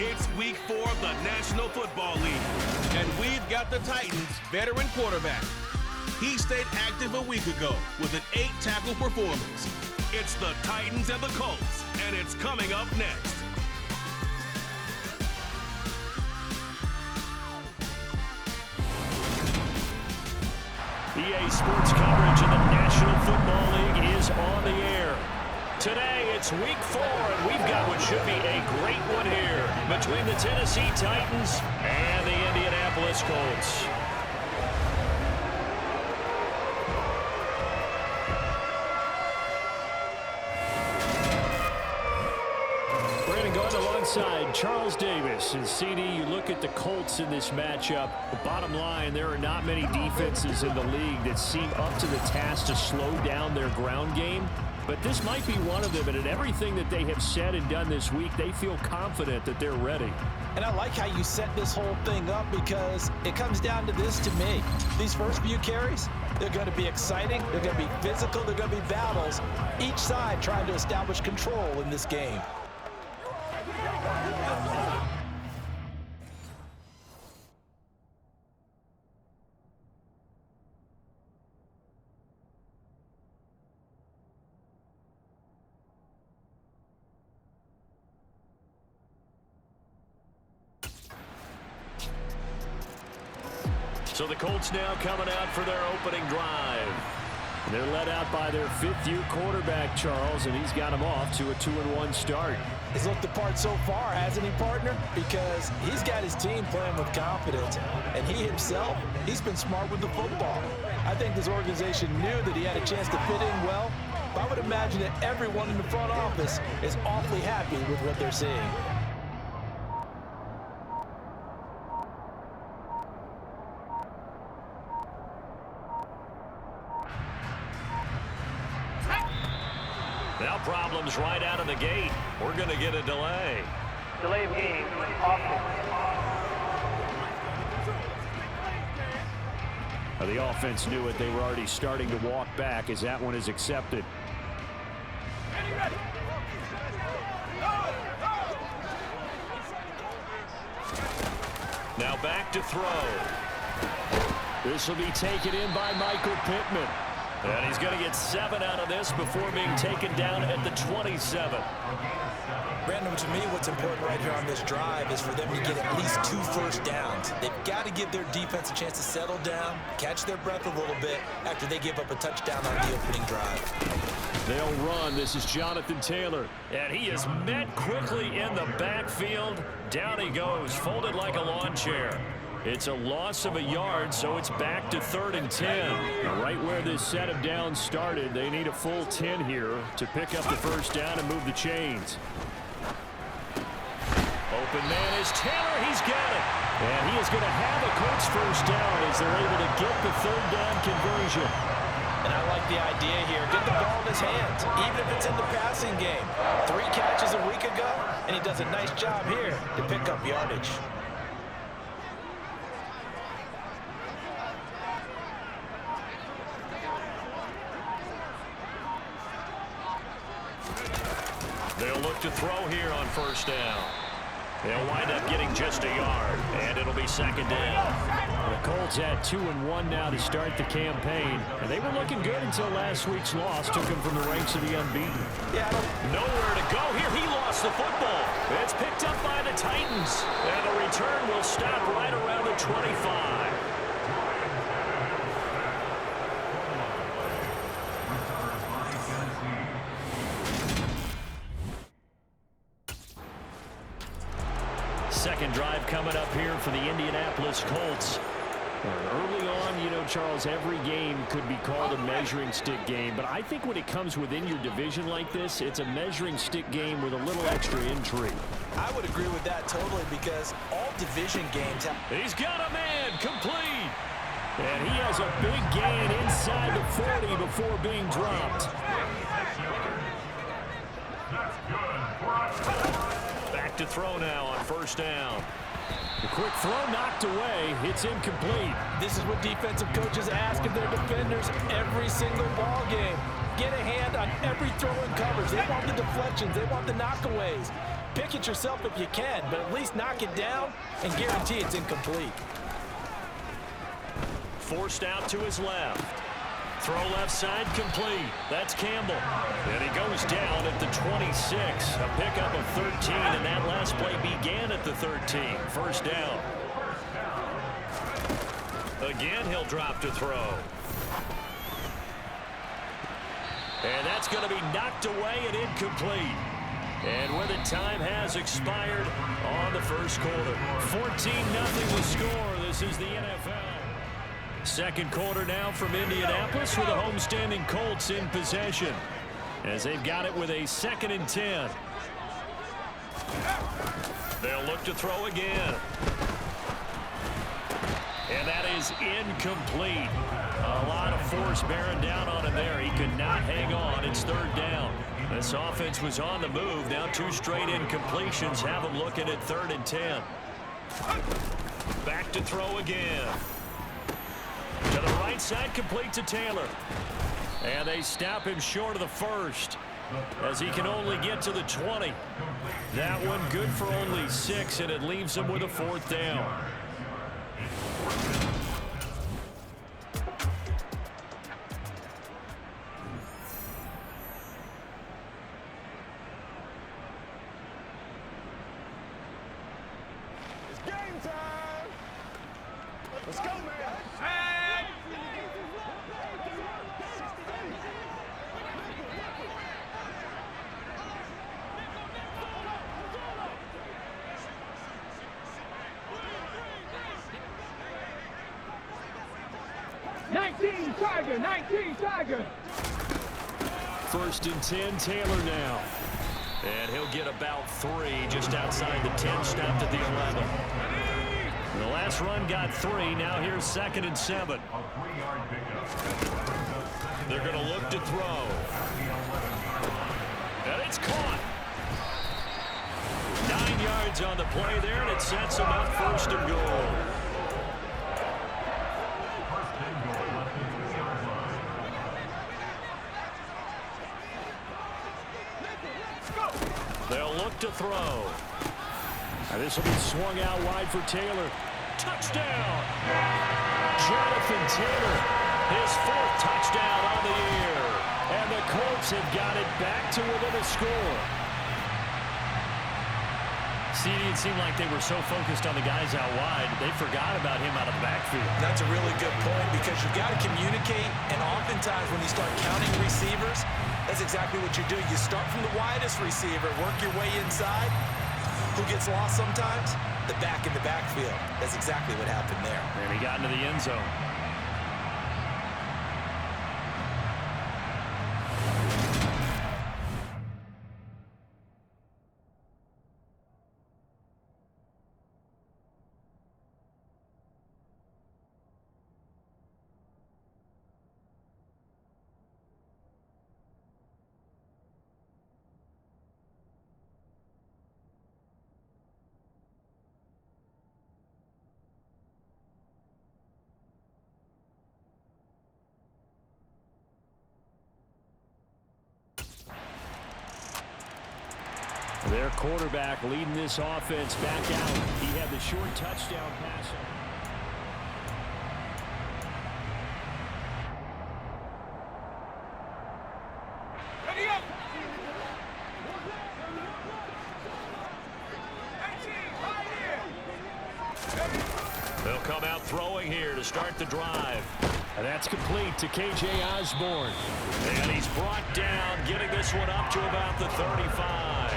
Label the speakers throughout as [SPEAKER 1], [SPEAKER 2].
[SPEAKER 1] It's week 4 of the National Football League, and we've got the Titans' veteran quarterback. He stayed active a week ago with an 8-tackle performance. It's the Titans and the Colts, and it's coming up next.
[SPEAKER 2] EA Sports coverage of the National Football League is on the air. Today, it's week 4, and we've got what should be a great one here between the Tennessee Titans and the Indianapolis Colts. Brandon Gordon alongside Charles Davis. And CD, you look at the Colts in this matchup. The bottom line, there are not many defenses in the league that seem up to the task to slow down their ground game. But this might be one of them, and in everything that they have said and done this week, they feel confident that they're ready.
[SPEAKER 3] And I like how you set this whole thing up, because it comes down to this to me. These first few carries, they're going to be exciting, they're going to be physical, they're going to be battles. Each side trying to establish control in this game.
[SPEAKER 2] So the Colts now coming out for their opening drive. They're led out by their 5th-year quarterback, Charles, and he's got them off to a 2-1 start.
[SPEAKER 3] He's looked the part so far, hasn't he, partner? Because he's got his team playing with confidence, and he himself, he's been smart with the football. I think this organization knew that he had a chance to fit in well. I would imagine that everyone in the front office is awfully happy with what they're seeing.
[SPEAKER 2] Now problems right out of the gate. We're going to get a delay.
[SPEAKER 4] Delay of game. Offense.
[SPEAKER 2] The offense knew it. They were already starting to walk back as that one is accepted. Now back to throw. This will be taken in by Michael Pittman. And he's going to get 7 out of this before being taken down at the 27.
[SPEAKER 3] Brandon, to me, what's important right here on this drive is for them to get at least 2 first downs. They've got to give their defense a chance to settle down, catch their breath a little bit after they give up a touchdown on the opening drive.
[SPEAKER 2] They'll run. This is Jonathan Taylor. And he is met quickly in the backfield. Down he goes, folded like a lawn chair. It's a loss of a yard, so it's back to 3rd and 10. Right where this set of downs started, they need a full 10 here to pick up the first down and move the chains. Open man is Taylor. He's got it. And he is going to have a Colts first down as they're able to get the 3rd down conversion.
[SPEAKER 3] And I like the idea here. Get the ball in his hands, even if it's in the passing game. 3 catches a week ago, and he does a nice job here to pick up yardage.
[SPEAKER 2] They'll look to throw here on first down. They'll wind up getting just a yard, and it'll be 2nd down. The Colts had 2-1 now to start the campaign, and they were looking good until last week's loss took them from the ranks of the unbeaten.
[SPEAKER 3] Yeah,
[SPEAKER 2] nowhere to go here. He lost the football. It's picked up by the Titans, and the return will stop right around the 25. Second drive coming up here for the Indianapolis Colts. Early on, you know, Charles, every game could be called a measuring stick game, but I think when it comes within your division like this, it's a measuring stick game with a little extra intrigue.
[SPEAKER 3] I would agree with that totally, because all division games have...
[SPEAKER 2] He's got a man complete. And he has a big gain inside the 40 before being dropped. Back to throw now on first down. The quick throw knocked away. It's incomplete.
[SPEAKER 3] This is what defensive coaches ask of their defenders every single ball game. Get a hand on every throw in coverage. They want the deflections. They want the knockaways. Pick it yourself if you can, but at least knock it down and guarantee it's incomplete.
[SPEAKER 2] Forced out to his left. Throw left side complete. That's Campbell. And he goes down at the 26. A pickup of 13, and that last play began at the 13. First down. Again, he'll drop to throw. And that's going to be knocked away and incomplete. And where the time has expired on the first quarter. 14-0 the score. This is the NFL. Second quarter now from Indianapolis with the homestanding Colts in possession as they've got it with a 2nd and 10. They'll look to throw again. And that is incomplete. A lot of force bearing down on him there. He could not hang on. It's 3rd down. This offense was on the move. Now 2 straight incompletions have him looking at 3rd and 10. Back to throw again. To the right side, complete to Taylor. And they stop him short of the first as he can only get to the 20. That one good for only 6, and it leaves him with a 4th down.
[SPEAKER 5] It's game time. Let's go, man. Tiger, 19 Tiger.
[SPEAKER 2] 1st and 10, Taylor now. And he'll get about 3 just outside the 10, stopped at the 11. The last run got 3. Now here's 2nd and 7. They're going to look to throw. And it's caught. 9 yards on the play there, and it sets them up 1st and goal. They'll look to throw. And this will be swung out wide for Taylor. Touchdown! Jonathan Taylor, his 4th touchdown on the year. And the Colts have got it back to within a score. CD, it seemed like they were so focused on the guys out wide, they forgot about him out of the backfield.
[SPEAKER 3] That's a really good point because you got to communicate, and oftentimes when you start counting receivers, that's exactly what you do. You start from the widest receiver, work your way inside. Who gets lost sometimes? The back in the backfield. That's exactly what happened there.
[SPEAKER 2] And he got into the end zone. Their quarterback leading this offense back out. He had the short touchdown pass.
[SPEAKER 5] Ready up.
[SPEAKER 2] They'll come out throwing here to start the drive. And that's complete to K.J. Osborne. And he's brought down, getting this one up to about the 35.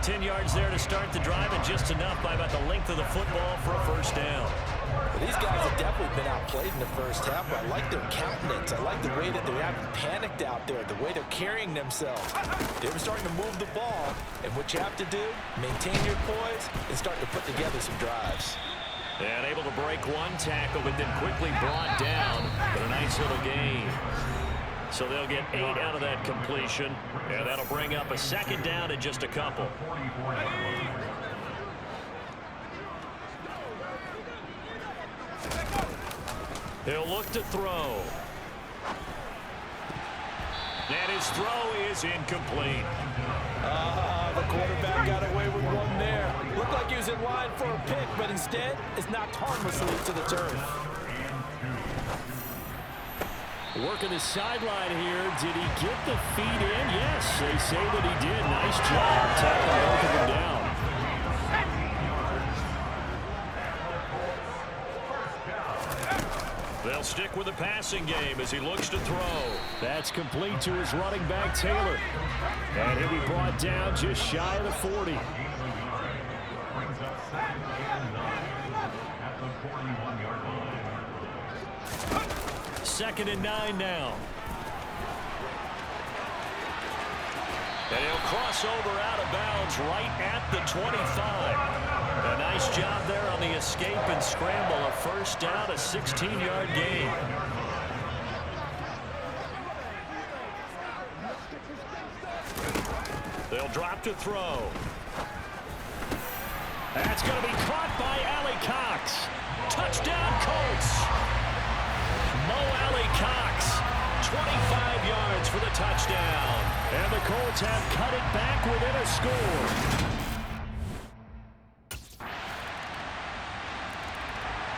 [SPEAKER 2] 10 yards there to start the drive, and just enough by about the length of the football for a 1st down.
[SPEAKER 3] Well, these guys have definitely been outplayed in the first half, but I like their countenance. I like the way that they haven't panicked out there, the way they're carrying themselves. They're starting to move the ball, and what you have to do, maintain your poise and start to put together some drives.
[SPEAKER 2] And able to break one tackle, but then quickly brought down. But a nice little gain. So they'll get 8 out of that completion, and that'll bring up a 2nd down and just a couple. He'll look to throw. And his throw is incomplete.
[SPEAKER 3] The quarterback got away with one there. Looked like he was in line for a pick, but instead is knocked harmlessly to the turf.
[SPEAKER 2] Working the sideline here. Did he get the feet in? Yes, they say that he did. Nice job tackling both of them down. They'll stick with the passing game as he looks to throw. That's complete to his running back, Taylor. And he'll be brought down just shy of the 40. Second and 9 now. And he'll cross over out of bounds right at the 25. A nice job there on the escape and scramble. A first down, a 16-yard gain. They'll drop to throw. That's going to be caught by Alley Cox. Touchdown, Colts. Mo Alley Cox, 25 yards for the touchdown. And the Colts have cut it back within a score.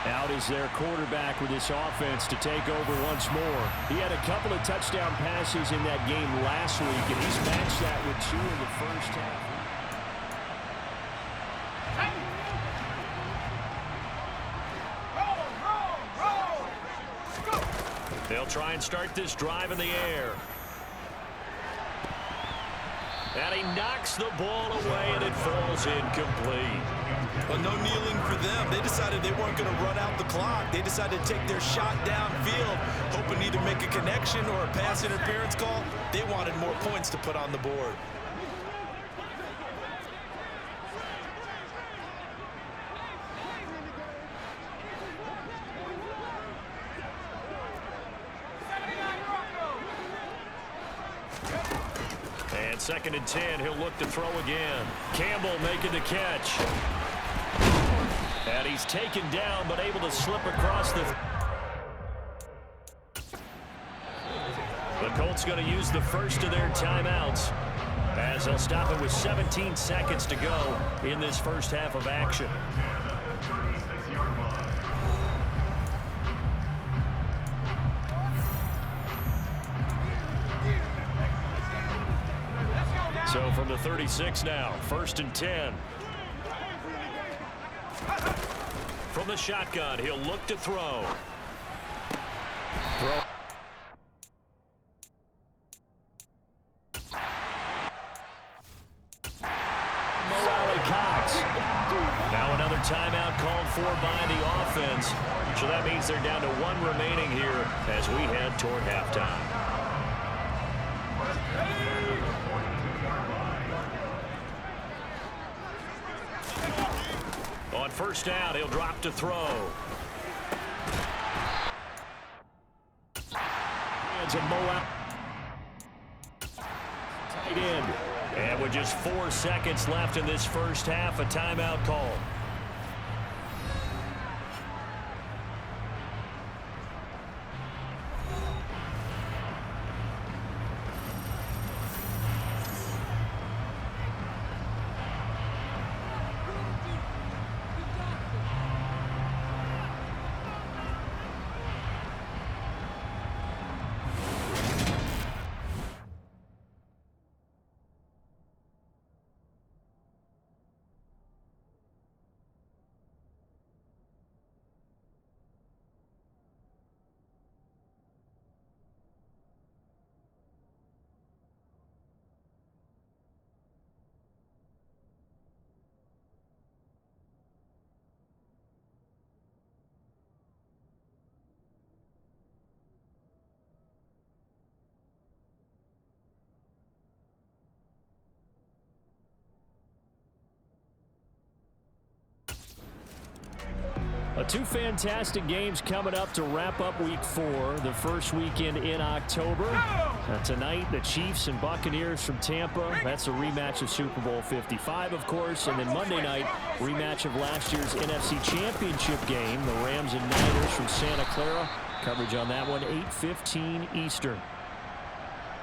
[SPEAKER 2] Out is their quarterback with this offense to take over once more. He had a couple of touchdown passes in that game last week, and he's matched that with 2 in the first half. They'll try and start this drive in the air. And he knocks the ball away, and it falls incomplete.
[SPEAKER 3] Well, no kneeling for them. They decided they weren't going to run out the clock. They decided to take their shot downfield, hoping to either make a connection or a pass interference call. They wanted more points to put on the board.
[SPEAKER 2] And second and 10, he'll look to throw again. Campbell making the catch. And he's taken down, but able to slip across the... The Colts going to use the first of their timeouts, as they'll stop it with 17 seconds to go in this first half of action. So from the 36 now, first and 10. From the shotgun, he'll look to throw. Cox. Now another timeout called for by the offense. So that means they're down to 1 remaining here as we head toward halftime. On first down, he'll drop to throw. Hands of Mo tight end. And with just 4 seconds left in this first half, a timeout call. Two fantastic games coming up to wrap up Week 4, the first weekend in October. Tonight, the Chiefs and Buccaneers from Tampa. That's a rematch of Super Bowl 55, of course. And then Monday night, rematch of last year's NFC Championship game, the Rams and Niners from Santa Clara. Coverage on that one, 8:15 Eastern.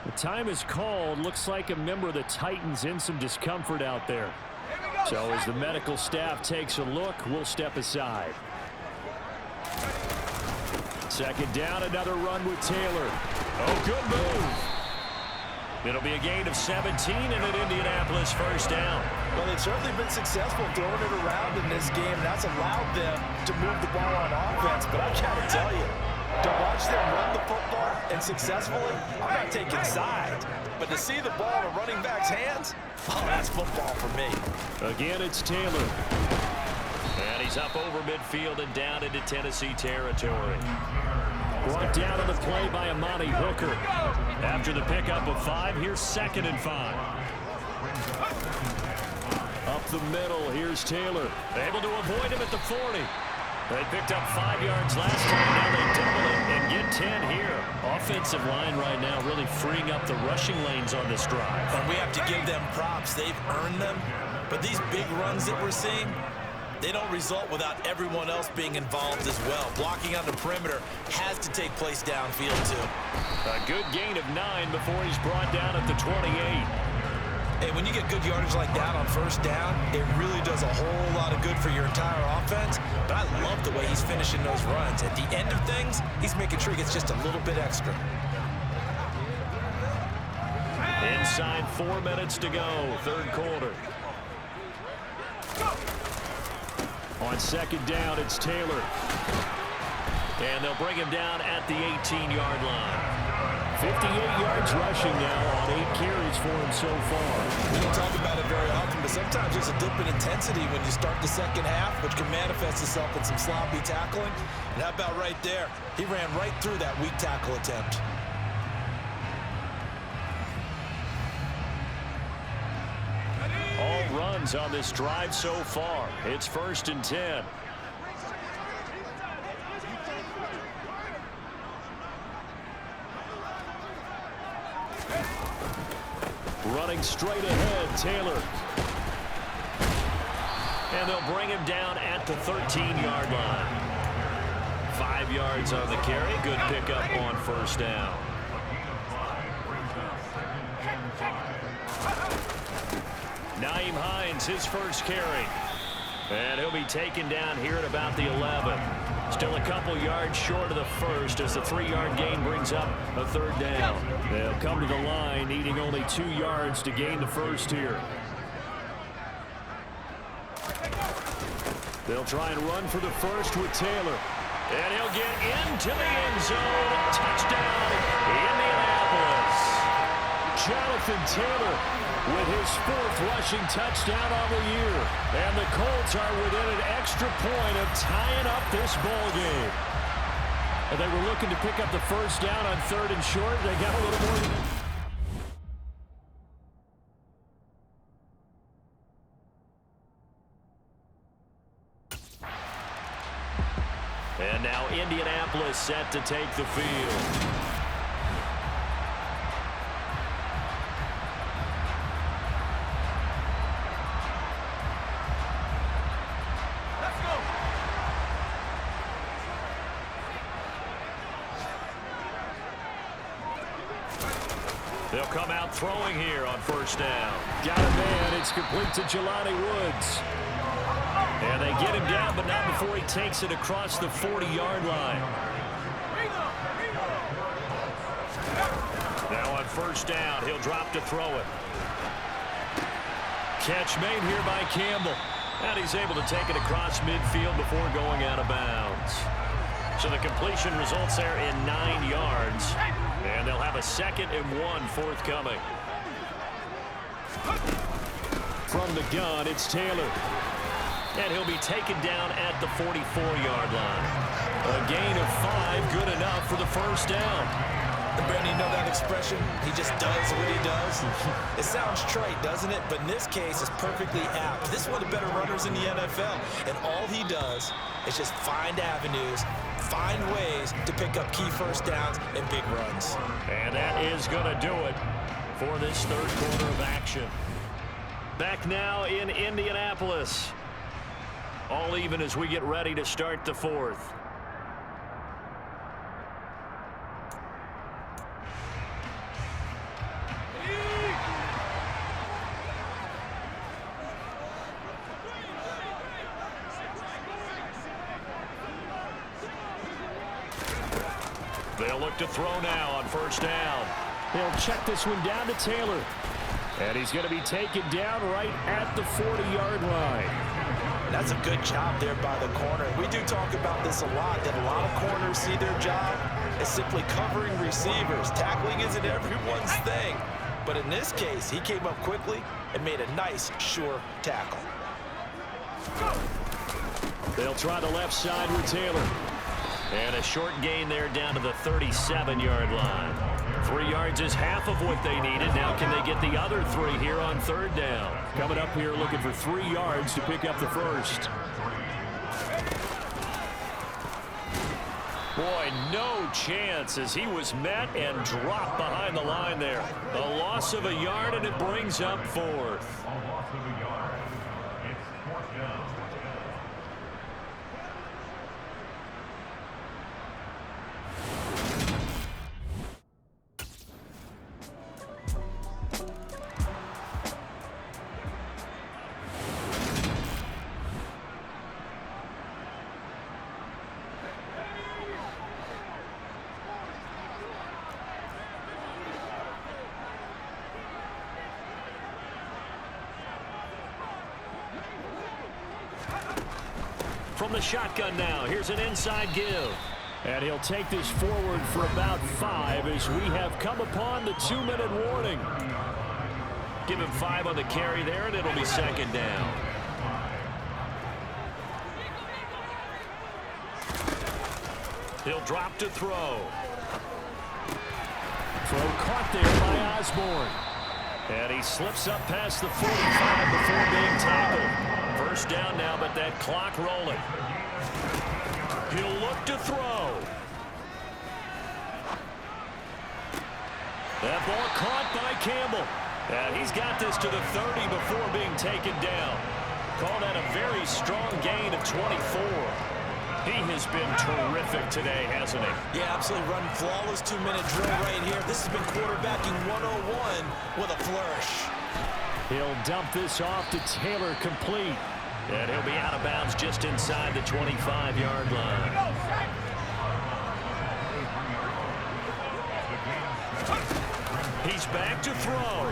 [SPEAKER 2] The time is called. Looks like a member of the Titans in some discomfort out there. So as the medical staff takes a look, we'll step aside. Second down, another run with Taylor. Oh, good move. It'll be a gain of 17 and an Indianapolis first down.
[SPEAKER 3] Well, they've certainly been successful throwing it around in this game, and that's allowed them to move the ball on offense. But I got to tell you, to watch them run the football and successfully, I'm not taking sides. But to see the ball in a running back's hands, oh, that's football for me.
[SPEAKER 2] Again, it's Taylor. And he's up over midfield and down into Tennessee territory. Brought down on the play by Amani Hooker. After the pickup of 5, here's 2nd and 5. Up the middle, here's Taylor. Able to avoid him at the 40. They picked up 5 yards last time. Now they double it and get 10 here. Offensive line right now really freeing up the rushing lanes on this drive.
[SPEAKER 3] And we have to give them props. They've earned them. But these big runs that we're seeing, they don't result without everyone else being involved as well. Blocking on the perimeter has to take place downfield, too.
[SPEAKER 2] A good gain of 9 before he's brought down at the 28.
[SPEAKER 3] Hey, when you get good yardage like that on first down, it really does a whole lot of good for your entire offense. But I love the way he's finishing those runs. At the end of things, he's making sure he gets just a little bit extra.
[SPEAKER 2] Inside 4 minutes to go, 3rd quarter. On 2nd down, it's Taylor. And they'll bring him down at the 18-yard line. 58 yards rushing now on 8 carries for him so far.
[SPEAKER 3] We don't talk about it very often, but sometimes there's a dip in intensity when you start the second half, which can manifest itself in some sloppy tackling. And how about right there? He ran right through that weak tackle attempt.
[SPEAKER 2] All runs on this drive so far. It's 1st and 10. Running straight ahead, Taylor. And they'll bring him down at the 13-yard line. 5 yards on the carry. Good pickup on first down. Nyheim Hines, his first carry. And he'll be taken down here at about the 11. Still a couple yards short of the first as the 3-yard gain brings up a 3rd down. They'll come to the line needing only 2 yards to gain the first here. They'll try and run for the first with Taylor. And he'll get into the end zone. Touchdown, Indianapolis. Jonathan Taylor with his 4th rushing touchdown on the year. And the Colts are within an extra point of tying up this ball game. And they were looking to pick up the first down on 3rd and short. They got a little more than that. And now Indianapolis set to take the field. They'll come out throwing here on first down. Got a man. It's complete to Jelani Woods. And they get him down, but not before he takes it across the 40-yard line. Now on first down, he'll drop to throw it. Catch made here by Campbell. And he's able to take it across midfield before going out of bounds. So the completion results there in 9 yards. And they'll have a 2nd and 1 forthcoming. From the gun, it's Taylor. And he'll be taken down at the 44-yard line. A gain of 5, good enough for the first down.
[SPEAKER 3] And Brandon, you know that expression? He just does what he does. It sounds trite, doesn't it? But in this case, it's perfectly apt. This is one of the better runners in the NFL. And all he does is just find avenues, find ways to pick up key first downs and big runs.
[SPEAKER 2] And that is going to do it for this 3rd quarter of action. Back now in Indianapolis. All even as we get ready to start the 4th. They'll look to throw now on first down. They'll check this one down to Taylor. And he's going to be taken down right at the 40-yard line.
[SPEAKER 3] That's a good job there by the corner. We do talk about this a lot, that a lot of corners see their job as simply covering receivers. Tackling isn't everyone's thing. But in this case, he came up quickly and made a nice, sure tackle.
[SPEAKER 2] They'll try the left side with Taylor. And a short gain there down to the 37-yard line. 3 yards is half of what they needed. Now can they get the other 3 here on third down? Coming up here looking for 3 yards to pick up the first. Boy, no chance as he was met and dropped behind the line there. A loss of a yard, and it brings up 4th. From the shotgun now, here's an inside give. And he'll take this forward for about 5 as we have come upon the 2-minute warning. Give him 5 on the carry there, and it'll be second down. He'll drop to throw. Throw caught there by Osborne. And he slips up past the 45 before being tackled. First down now, but that clock rolling. He'll look to throw. That ball caught by Campbell. And he's got this to the 30 before being taken down. Call that a very strong gain of 24. He has been terrific today, hasn't he?
[SPEAKER 3] Yeah, absolutely running flawless 2-minute drill right here. This has been quarterbacking 101 with a flourish.
[SPEAKER 2] He'll dump this off to Taylor, complete. And he'll be out of bounds just inside the 25-yard line. He's back to throw.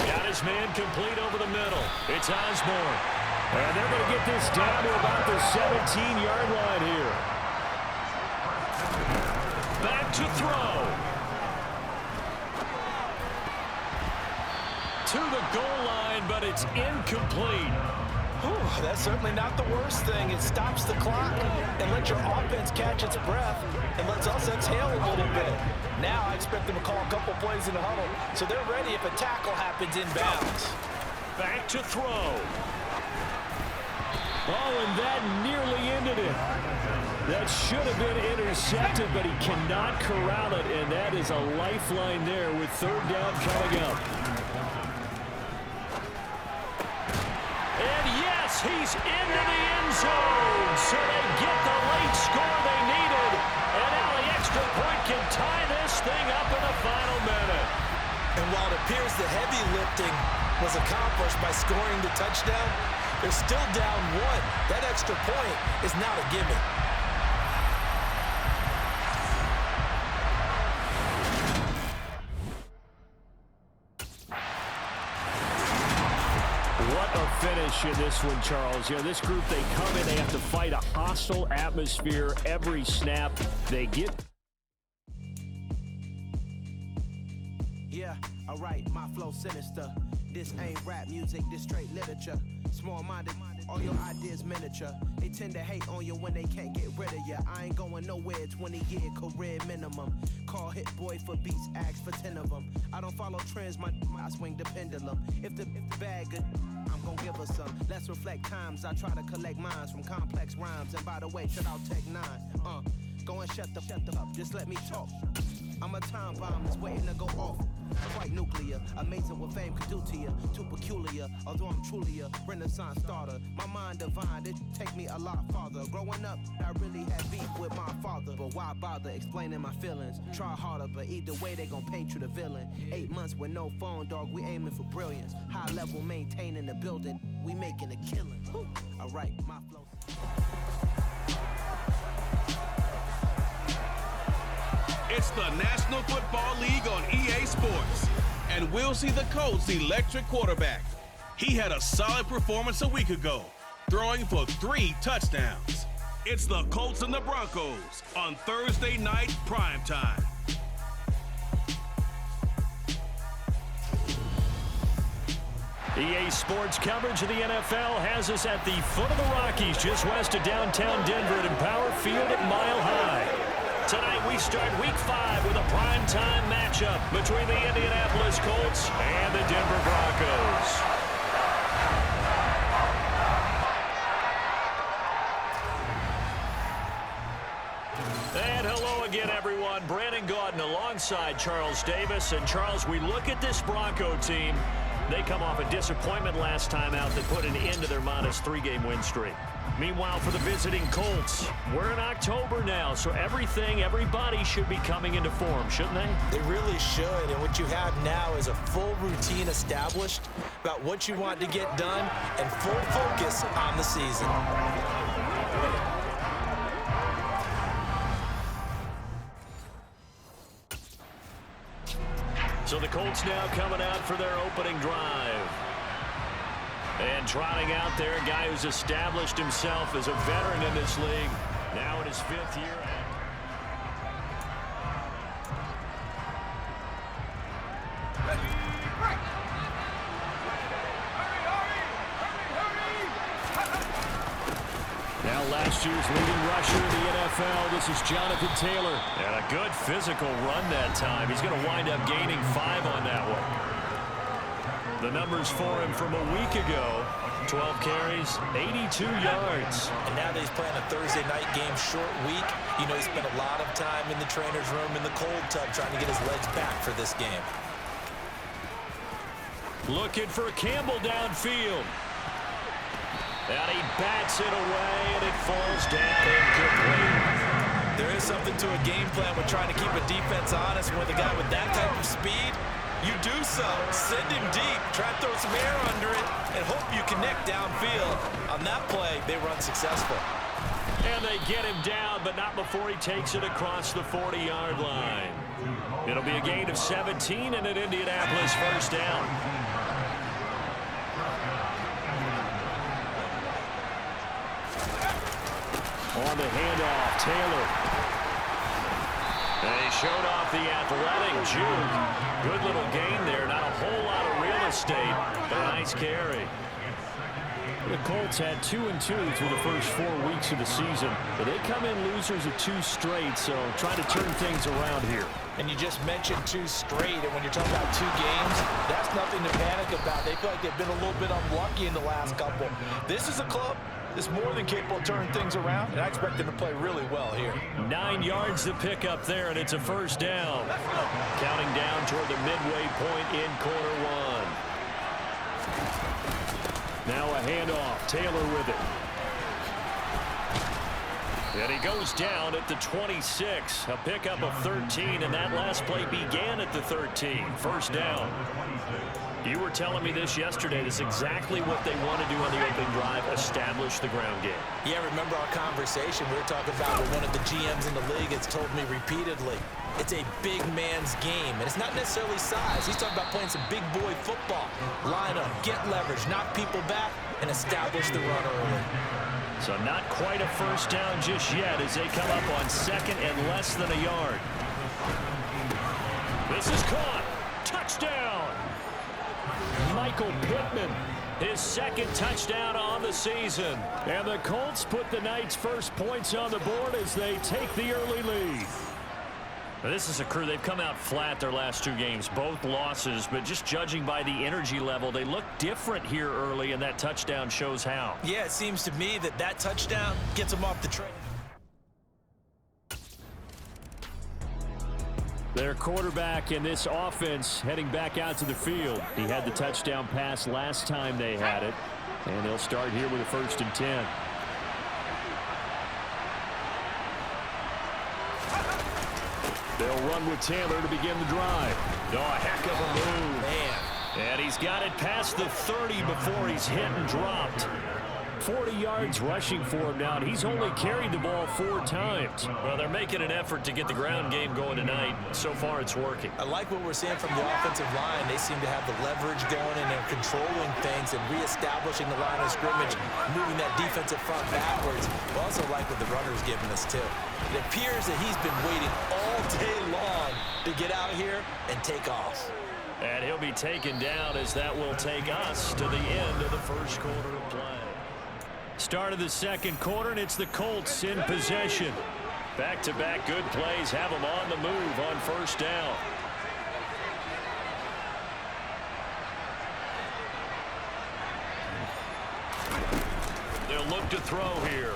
[SPEAKER 2] Got his man complete over the middle. It's Osborne. And they're going to get this down to about the 17-yard line here. Back to throw. To the goal line, but it's incomplete.
[SPEAKER 3] Whew, that's certainly not the worst thing. It stops the clock and lets your offense catch its breath and lets us exhale a little bit. Now I expect them to call a couple plays in the huddle so they're ready if a tackle happens inbounds.
[SPEAKER 2] Back to throw. Oh, and that nearly ended it. That should have been intercepted, but he cannot corral it, and that is a lifeline there with third down coming up. And yes, he's into the end zone, so they get the late score they needed, and now the extra point can tie this thing up in the final minute.
[SPEAKER 3] And while it appears the heavy lifting was accomplished by scoring the touchdown, they're still down 1. That extra point is not a gimme.
[SPEAKER 2] What a finish in this one, Charles. You know, this group, they come in, they have to fight a hostile atmosphere every snap. They get...
[SPEAKER 6] Yeah, alright, my flow sinister. This ain't rap music, this straight literature. Small-minded, all your ideas miniature. They tend to hate on you when they can't get rid of you. I ain't going nowhere, 20-year career minimum. Call Hit Boy for beats, ask for 10 of them. I don't follow trends, I swing the pendulum. If the bag good, I'm gonna give her some. Let's reflect times, I try to collect minds from complex rhymes. And by the way, shut out Tech 9. Go and shut the up, just let me talk. I'm a time bomb that's waiting to go off. Quite nuclear, amazing what fame could do to you. Too peculiar, although I'm truly a renaissance starter. My mind divine, it take me a lot farther. Growing up, I really had beef with my father. But why bother explaining my feelings? Try harder, but either way they gon' paint you the villain. 8 months with no phone, dog, we aiming for brilliance. High level maintaining the building, we making a killing. Alright, my flow.
[SPEAKER 1] It's the National Football League on EA Sports. And we'll see the Colts' electric quarterback. He had a solid performance a week ago, throwing for 3 touchdowns. It's the Colts and the Broncos on Thursday night primetime.
[SPEAKER 2] EA Sports coverage of the NFL has us at the foot of the Rockies, just west of downtown Denver at Empower Field at Mile High. Tonight we start Week 5 with a primetime matchup between the Indianapolis Colts and the Denver Broncos. And hello again, everyone. Brandon Gaudin alongside Charles Davis. And Charles, we look at this Bronco team. They come off a disappointment last time out that put an end to their modest 3-game win streak. Meanwhile, for the visiting Colts, we're in October now, so everybody should be coming into form, shouldn't they?
[SPEAKER 3] They really should, and what you have now is a full routine established about what you want to get done and full focus on the season.
[SPEAKER 2] So the Colts now coming out for their opening drive. And trotting out there, a guy who's established himself as a veteran in this league, now in his 5th year. Now last year's leading rusher in the NFL, this is Jonathan Taylor. And a good physical run that time. He's going to wind up gaining 5 on that one. The numbers for him from a week ago, 12 carries, 82 yards.
[SPEAKER 3] And now that he's playing a Thursday night game, short week, you know he spent a lot of time in the trainer's room in the cold tub trying to get his legs back for this game.
[SPEAKER 2] Looking for Campbell downfield. And he bats it away, and it falls down incomplete.
[SPEAKER 3] There is something to a game plan with trying to keep a defense honest. With a guy with that type of speed, you do so. Send him deep, try to throw some air under it, and hope you connect downfield. On that play, they run successful.
[SPEAKER 2] And they get him down, but not before he takes it across the 40-yard line. It'll be a gain of 17 and an Indianapolis first down. On the handoff, Taylor. And he showed off the athletic juke. Good little gain there. Not a whole lot of real estate, but a nice carry. The Colts had 2-2 through the first 4 weeks of the season, but they come in losers of 2 straight, so trying to turn things around here.
[SPEAKER 3] And you just mentioned 2 straight, and when you're talking about 2 games, that's nothing to panic about. They feel like they've been a little bit unlucky in the last couple. This is a club that's more than capable of turning things around, and I expect them to play really well here.
[SPEAKER 2] 9 yards to pick up there, and it's a first down. Counting down toward the midway point in quarter 1. Now a handoff. Taylor with it. And he goes down at the 26. A pickup of 13, and that last play began at the 13. First down. You were telling me this yesterday. This is exactly what they want to do on the opening drive, establish the ground game.
[SPEAKER 3] Yeah, remember our conversation we were talking about with one of the GMs in the league has told me repeatedly. It's a big man's game, and it's not necessarily size. He's talking about playing some big boy football. Line up, get leverage, knock people back, and establish the run early.
[SPEAKER 2] So not quite a first down just yet as they come up on 2nd and less than a yard. This is caught. Touchdown. Michael Pittman, his 2nd touchdown on the season. And the Colts put the night's first points on the board as they take the early lead. Now, this is a crew. They've come out flat their last 2 games, both losses, but just judging by the energy level, they look different here early, and that touchdown shows how.
[SPEAKER 3] Yeah, it seems to me that touchdown gets them off the train.
[SPEAKER 2] Their quarterback in this offense heading back out to the field. He had the touchdown pass last time they had it, and they'll start here with a 1st and 10. They'll run with Taylor to begin the drive. Oh, a heck of a move.
[SPEAKER 3] Man.
[SPEAKER 2] And he's got it past the 30 before he's hit and dropped. 40 yards rushing for him now, and he's only carried the ball 4 times.
[SPEAKER 7] Well, they're making an effort to get the ground game going tonight. So far, it's working.
[SPEAKER 3] I like what we're seeing from the offensive line. They seem to have the leverage going, and they're controlling things and reestablishing the line of scrimmage, moving that defensive front backwards. We also like what the runner's giving us, too. It appears that he's been waiting all day long to get out here and take off.
[SPEAKER 2] And he'll be taken down as that will take us to the end of the first quarter of play. Start of the second quarter, and it's the Colts in possession. Back-to-back good plays have them on the move on first down. They'll look to throw here.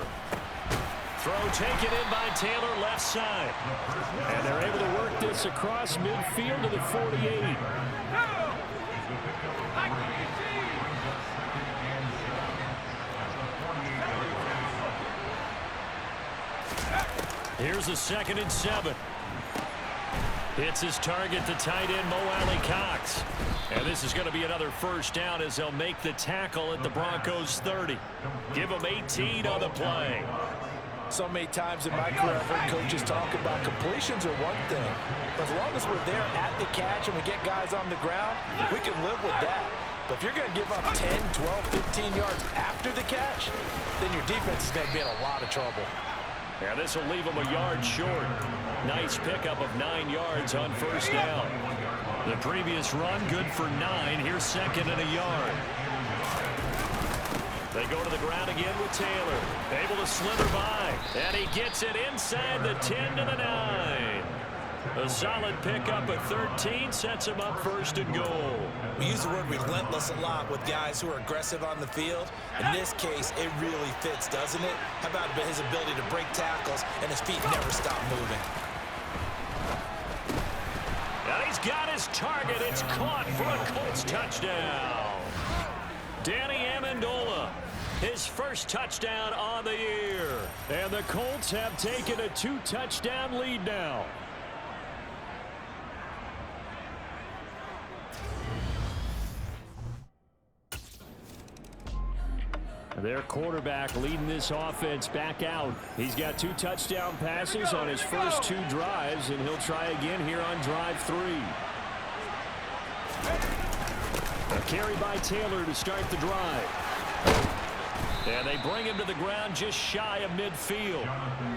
[SPEAKER 2] Throw taken in by Taylor, left side. And they're able to work this across midfield to the 48. Here's a 2nd and 7. Hits his target, the tight end, Mo Alley-Cox. And this is going to be another first down as they'll make the tackle at the Broncos 30. Give them 18 on the play.
[SPEAKER 3] So many times in my career, I've heard coaches talk about completions are one thing. But as long as we're there at the catch and we get guys on the ground, we can live with that. But if you're going to give up 10, 12, 15 yards after the catch, then your defense is going to be in a lot of trouble.
[SPEAKER 2] Yeah, this will leave them a yard short. Nice pickup of 9 yards on first down. The previous run, good for 9. Here's 2nd and a yard. They go to the ground again with Taylor. Able to slither by. And he gets it inside the 10 to the 9. A solid pickup at 13 sets him up 1st and goal.
[SPEAKER 3] We use the word relentless a lot with guys who are aggressive on the field. In this case, it really fits, doesn't it? How about his ability to break tackles and his feet never stop moving?
[SPEAKER 2] And he's got his target. It's caught for a Colts touchdown. Danny Amendola, his first touchdown on the year. And the Colts have taken a 2-touchdown lead now. Their quarterback leading this offense back out. He's got 2 touchdown passes on his first 2 drives, and he'll try again here on drive 3. A carry by Taylor to start the drive. And they bring him to the ground just shy of midfield.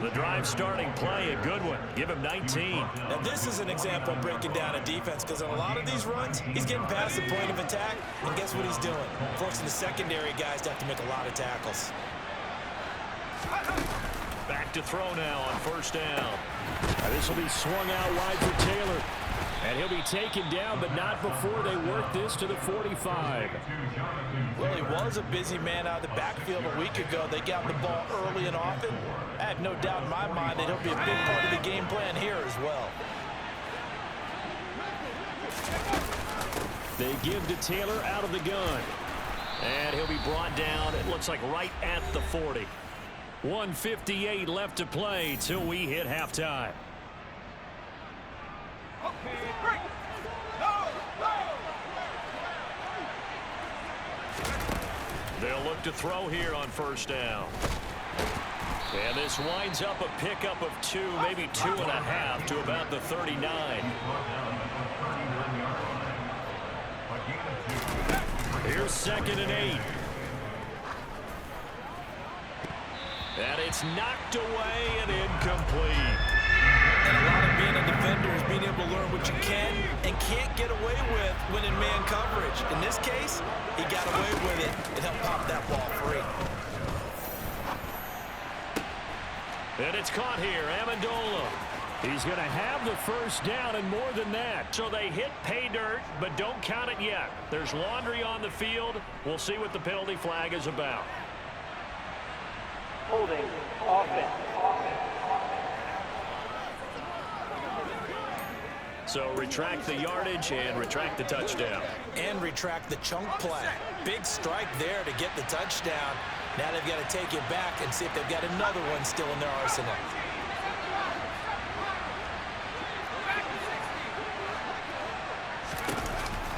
[SPEAKER 2] The drive starting play, a good one. Give him 19.
[SPEAKER 3] Now this is an example of breaking down a defense, because on a lot of these runs, he's getting past the point of attack, and guess what he's doing? Forcing the secondary guys to have to make a lot of tackles.
[SPEAKER 2] Back to throw now on first down. This will be swung out wide for Taylor. And he'll be taken down, but not before they work this to the 45.
[SPEAKER 3] Well, he was a busy man out of the backfield a week ago. They got the ball early and often. I have no doubt in my mind that he'll be a big part of the game plan here as well.
[SPEAKER 2] They give to Taylor out of the gun. And he'll be brought down, it looks like right at the 40. 1:58 left to play till we hit halftime. They'll look to throw here on first down. And this winds up a pickup of 2, maybe 2.5 to about the 39. Here's 2nd and 8. And it's knocked away and incomplete.
[SPEAKER 3] And a lot of being a defender is being able to learn what you can and can't get away with when in man coverage. In this case, he got away with it and helped pop that ball free.
[SPEAKER 2] And it's caught here, Amendola. He's going to have the first down and more than that. So they hit pay dirt, but don't count it yet. There's laundry on the field. We'll see what the penalty flag is about.
[SPEAKER 4] Holding offense.
[SPEAKER 2] So retract the yardage and retract the touchdown.
[SPEAKER 3] And retract the chunk play. Big strike there to get the touchdown. Now they've got to take it back and see if they've got another one still in their arsenal.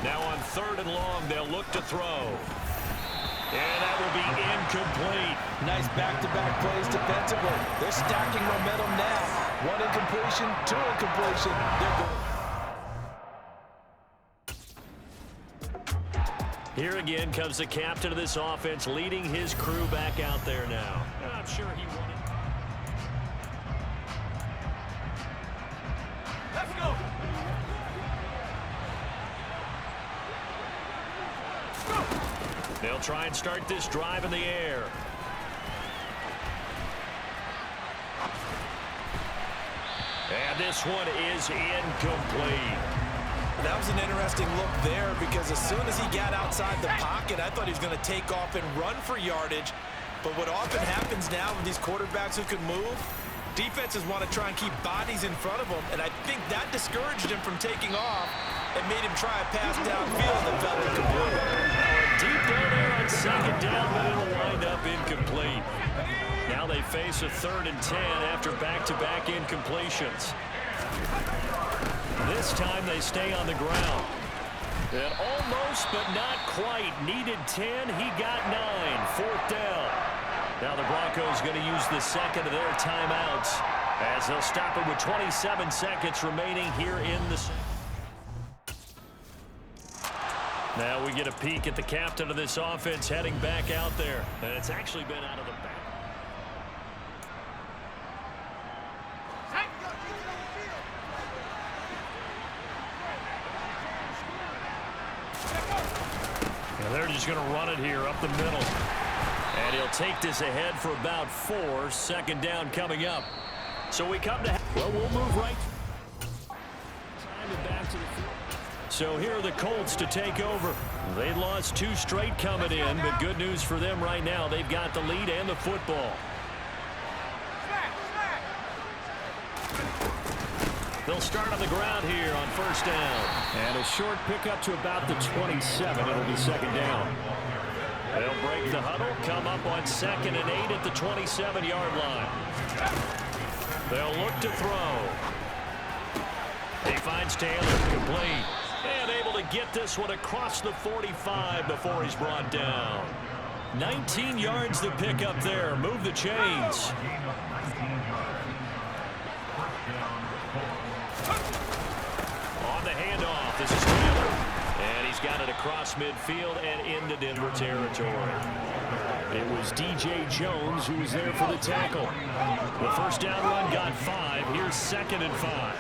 [SPEAKER 3] Now on 3rd and long, they'll look to throw.
[SPEAKER 2] And that will be incomplete.
[SPEAKER 3] Nice back-to-back plays defensively. They're stacking momentum now. 1 incompletion, 2 incompletion. They're good.
[SPEAKER 2] Here again comes the captain of this offense, leading his crew back out there now. I'm sure he wanted.
[SPEAKER 5] Let's go.
[SPEAKER 2] They'll try and start this drive in the air. And this one is incomplete.
[SPEAKER 3] That was an interesting look there because as soon as he got outside the pocket, I thought he was going to take off and run for yardage. But what often happens now with these quarterbacks who can move, defenses want to try and keep bodies in front of them, and I think that discouraged him from taking off and made him try a pass downfield that fell incomplete.
[SPEAKER 2] Deep down there on second down, but it'll wind up incomplete. Now they face a 3rd and 10 after back-to-back incompletions. This time they stay on the ground. And almost, but not quite. Needed 10, he got 9. 4th down. Now the Broncos going to use the second of their timeouts as they'll stop it with 27 seconds remaining here in the second. Now we get a peek at the captain of this offense heading back out there. And it's actually been out of the back. And they're just going to run it here up the middle. And he'll take this ahead for about 4. 2nd down coming up. So we come to... Well, we'll move right. Back to the field. So here are the Colts to take over. They lost 2 straight coming in, but good news for them right now. They've got the lead and the football. They'll start on the ground here on 1st down. And a short pickup to about the 27. It'll be 2nd down. They'll break the huddle, come up on 2nd and 8 at the 27-yard line. They'll look to throw. He finds Taylor, complete. And able to get this one across the 45 before he's brought down. 19 yards to pick up there. Move the chains. On the handoff, this is Taylor. And he's got it across midfield and into Denver territory. It was DJ Jones who was there for the tackle. The 1st down run got 5. Here's 2nd and 5.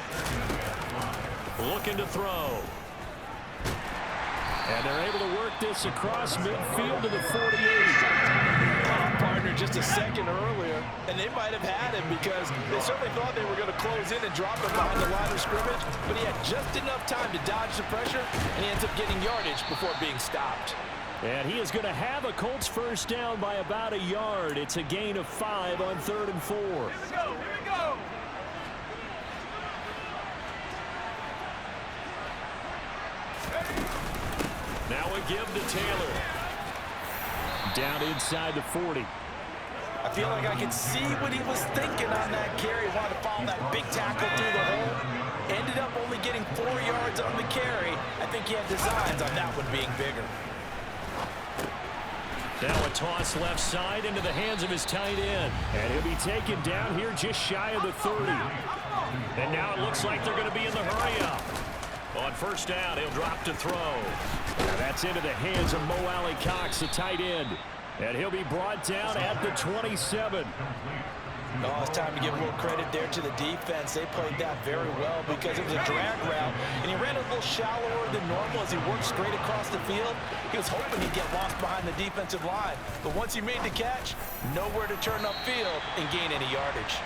[SPEAKER 2] Looking to throw. And they're able to work this across midfield to the 48.
[SPEAKER 3] Partner just a second earlier, and they might have had him because they certainly thought they were going to close in and drop him behind the line of scrimmage, but he had just enough time to dodge the pressure, and he ends up getting yardage before being stopped.
[SPEAKER 2] And he is going to have a Colts 1st down by about a yard. It's a gain of 5 on 3rd and 4.
[SPEAKER 5] Here we go. Here we go.
[SPEAKER 2] Now we give to Taylor. Down inside the 40.
[SPEAKER 3] I feel like I can see what he was thinking on that carry. Wanted to follow that big tackle through the hole. Ended up only getting 4 yards on the carry. I think he had designs on that one being bigger.
[SPEAKER 2] Now a toss left side into the hands of his tight end. And he'll be taken down here just shy of the 30. And now it looks like they're going to be in the hurry-up. On 1st down, he'll drop to throw. And that's into the hands of Mo Alley Cox, the tight end. And he'll be brought down at the 27.
[SPEAKER 3] Oh, it's time to give a little credit there to the defense. They played that very well because it was a drag route, and he ran a little shallower than normal as he worked straight across the field. He was hoping he'd get lost behind the defensive line, but once he made the catch, nowhere to turn upfield and gain any yardage.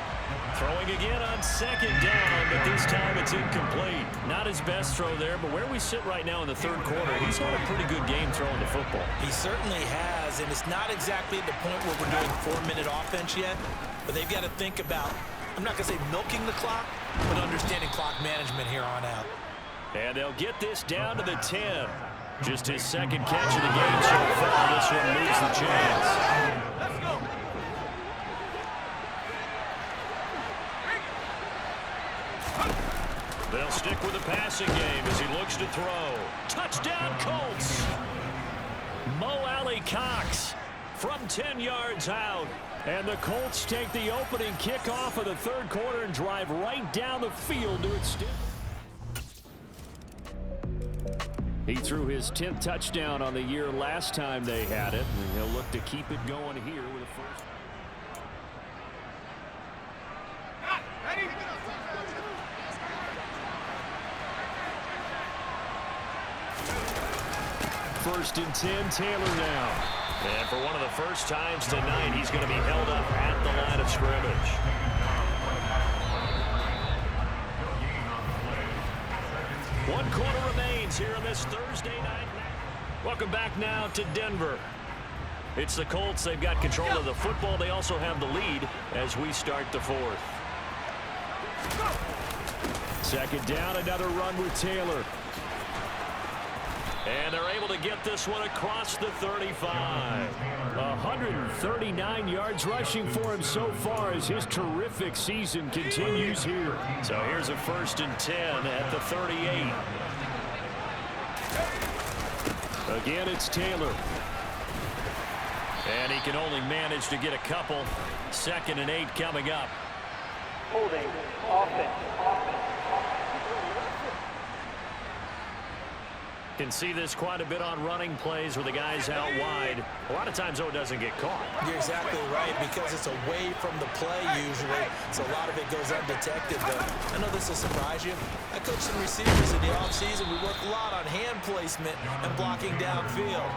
[SPEAKER 2] Throwing again on 2nd down, but this time it's incomplete. Not his best throw there, but where we sit right now in the 3rd quarter, he's had a pretty good game throwing the football.
[SPEAKER 3] He certainly has, and it's not exactly at the point where we're doing 4-minute offense yet, but they've got to think about, I'm not going to say milking the clock, but understanding clock management here on out.
[SPEAKER 2] And they'll get this down to the 10. Just his 2nd catch of the game so far. This one moves the chains.
[SPEAKER 5] Let's go.
[SPEAKER 2] They'll stick with the passing game as he looks to throw. Touchdown, Colts! Mo Alley Charlie Cox from 10 yards out. And the Colts take the opening kickoff of the third quarter and drive right down the field to extend. He threw his 10th touchdown on the year last time they had it. And he'll look to keep it going here with a first. First and 10, Taylor now.
[SPEAKER 7] And for one of the first times tonight, he's going to be held up at the line of scrimmage. One quarter remains here on this Thursday night. Welcome back now to Denver. It's the Colts. They've got control of the football. They also have the lead as we start the fourth.
[SPEAKER 2] Second down, another run with Taylor.
[SPEAKER 7] And they're able to get this one across the 35.
[SPEAKER 2] 139 yards rushing for him so far as his terrific season continues here.
[SPEAKER 7] So here's a first and 10 at the 38.
[SPEAKER 2] Again, it's Taylor.
[SPEAKER 7] And he can only manage to get a couple. 2nd and 8 coming up.
[SPEAKER 4] Holding offense.
[SPEAKER 7] Can see this quite a bit on running plays with the guys out wide. A lot of times, though, it doesn't get caught.
[SPEAKER 3] You're exactly right, because it's away from the play usually, so a lot of it goes undetected. But I know this will surprise you. I coach some receivers in the offseason. We work a lot on hand placement and blocking downfield.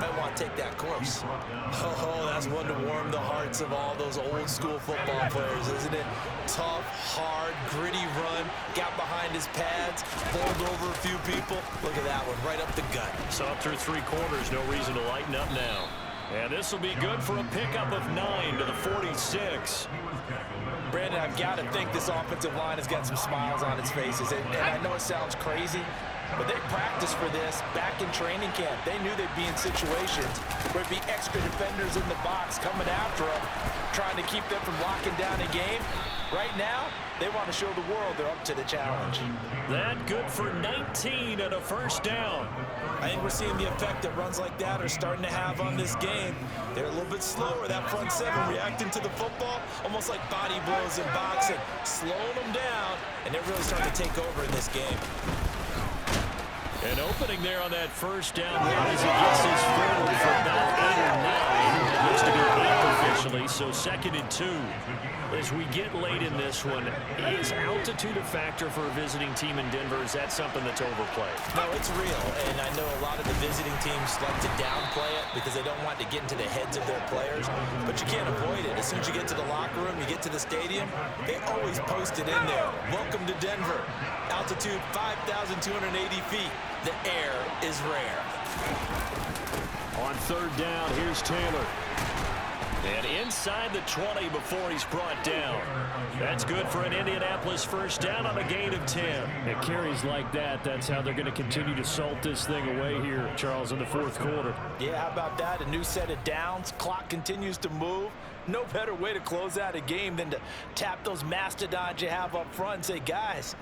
[SPEAKER 3] Might want to take that course. Oh, that's one to warm the hearts of all those old school football players, isn't it? Tough, hard, gritty run, got behind his pads, bowled over a few people. Look at that one, right up the gut.
[SPEAKER 7] So up through 3 quarters, no reason to lighten up now. And this will be good for a pickup of 9 to the 46.
[SPEAKER 3] Brandon, I've got to think this offensive line has got some smiles on its faces. And I know it sounds crazy, but they practiced for this back in training camp. They knew they'd be in situations where it'd be extra defenders in the box coming after them, trying to keep them from locking down a game. Right now, they want to show the world they're up to the challenge.
[SPEAKER 7] That good for 19 and a first down.
[SPEAKER 3] I think we're seeing the effect that runs like that are starting to have on this game. They're a little bit slower, that front seven, reacting to the football, almost like body blows in boxing, slowing them down, and they're really starting to take over in this game.
[SPEAKER 7] An opening there on that first down run as he gets his forward for about 8 or 9. Looks to be 8 officially, so 2nd and 2. As we get late in this one, is altitude a factor for a visiting team in Denver? Is that something that's overplayed?
[SPEAKER 3] No, it's real, and I know a lot of the visiting teams like to downplay it because they don't want to get into the heads of their players, but you can't avoid it. As soon as you get to the locker room, you get to the stadium, they always post it in there. Welcome to Denver. Altitude 5,280 feet. The air is rare.
[SPEAKER 2] On third down, here's Taylor.
[SPEAKER 7] And inside the 20 before he's brought down. That's good for an Indianapolis first down on a gain of 10.
[SPEAKER 2] It carries like that. That's how they're going to continue to salt this thing away here, Charles, in the fourth quarter.
[SPEAKER 3] Yeah, how about that? A new set of downs. Clock continues to move. No better way to close out a game than to tap those mastodons you have up front and say, guys,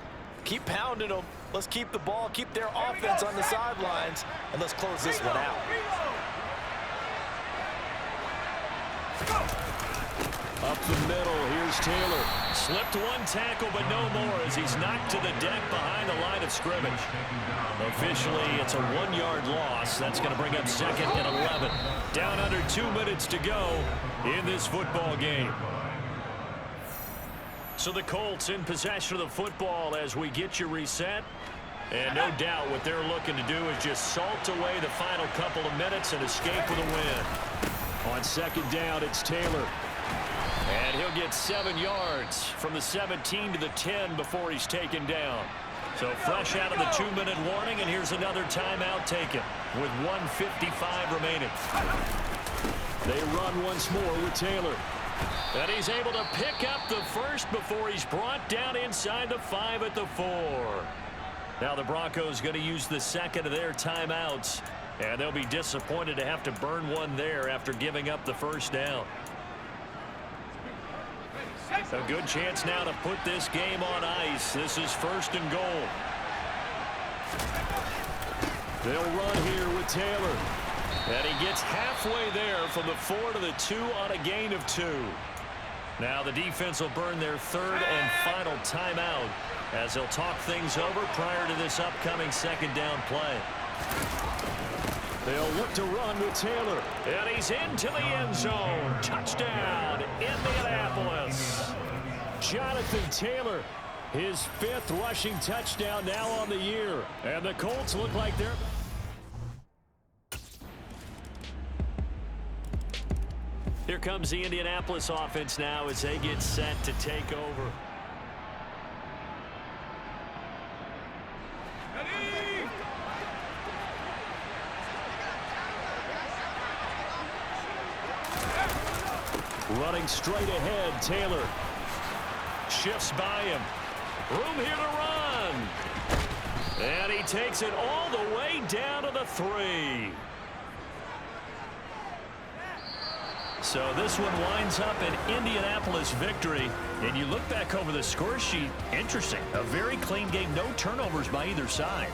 [SPEAKER 3] keep pounding them. Let's keep the ball, keep their offense on the sidelines, and let's close this one out.
[SPEAKER 2] Up the middle, here's Taylor.
[SPEAKER 7] Slipped one tackle, but no more as he's knocked to the deck behind the line of scrimmage. Officially, it's a 1-yard loss. That's going to bring up 2nd and 11. Down under 2 minutes to go in this football game. So the Colts in possession of the football as we get you reset. And no doubt what they're looking to do is just salt away the final couple of minutes and escape with a win.
[SPEAKER 2] On second down, it's Taylor.
[SPEAKER 7] And he'll get 7 yards from the 17 to the 10 before he's taken down. So fresh out of the 2-minute warning, and here's another timeout taken with 1:55 remaining.
[SPEAKER 2] They run once more with Taylor.
[SPEAKER 7] And he's able to pick up the first before he's brought down inside the 5 at the 4. Now the Broncos going to use the second of their timeouts, and they'll be disappointed to have to burn one there after giving up the first down. A good chance now to put this game on ice. This is 1st and goal.
[SPEAKER 2] They'll run here with Taylor.
[SPEAKER 7] And he gets halfway there from the 4 to the 2 on a gain of 2. Now the defense will burn their third and final timeout as they'll talk things over prior to this upcoming second down play.
[SPEAKER 2] They'll look to run with Taylor.
[SPEAKER 7] And he's into the end zone. Touchdown, Indianapolis.
[SPEAKER 2] Jonathan Taylor, his 5th rushing touchdown now on the year. And the Colts look like they're...
[SPEAKER 7] Here comes the Indianapolis offense now as they get set to take over.
[SPEAKER 2] Running straight ahead, Taylor.
[SPEAKER 7] Shifts by him. Room here to run. And he takes it all the way down to the 3. So this one winds up an Indianapolis victory. And you look back over the score sheet, interesting. A very clean game, no turnovers by either side.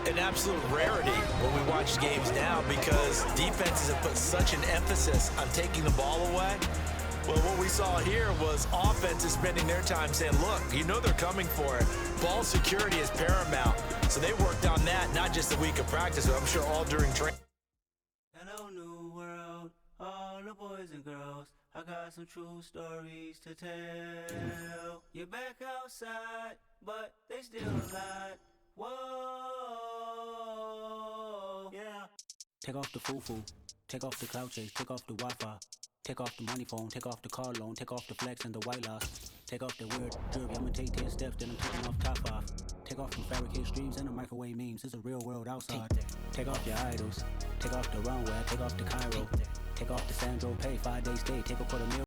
[SPEAKER 3] An absolute rarity when we watch games now because defenses have put such an emphasis on taking the ball away. Well, what we saw here was offenses spending their time saying, look, you know they're coming for it. Ball security is paramount. So they worked on that, not just a week of practice, but I'm sure all during training.
[SPEAKER 8] Hello, new world, all the boys and girls. I got some true stories to tell. You're back outside, but they still hide. Whoa, yeah. Take off the foo-foo, take off the cloud chase, take off the Wi-Fi. Take off the money phone, take off the car loan, take off the flex and the white loss. Take off the weird jewelry, I'ma take 10 steps, then I'm taking off top off. Take off from fabricated streams and the microwave memes, it's a real world outside. Take off your idols, take off the runway, take off the Cairo. Take off the Sandro pay, 5-day stay, take a $250,000.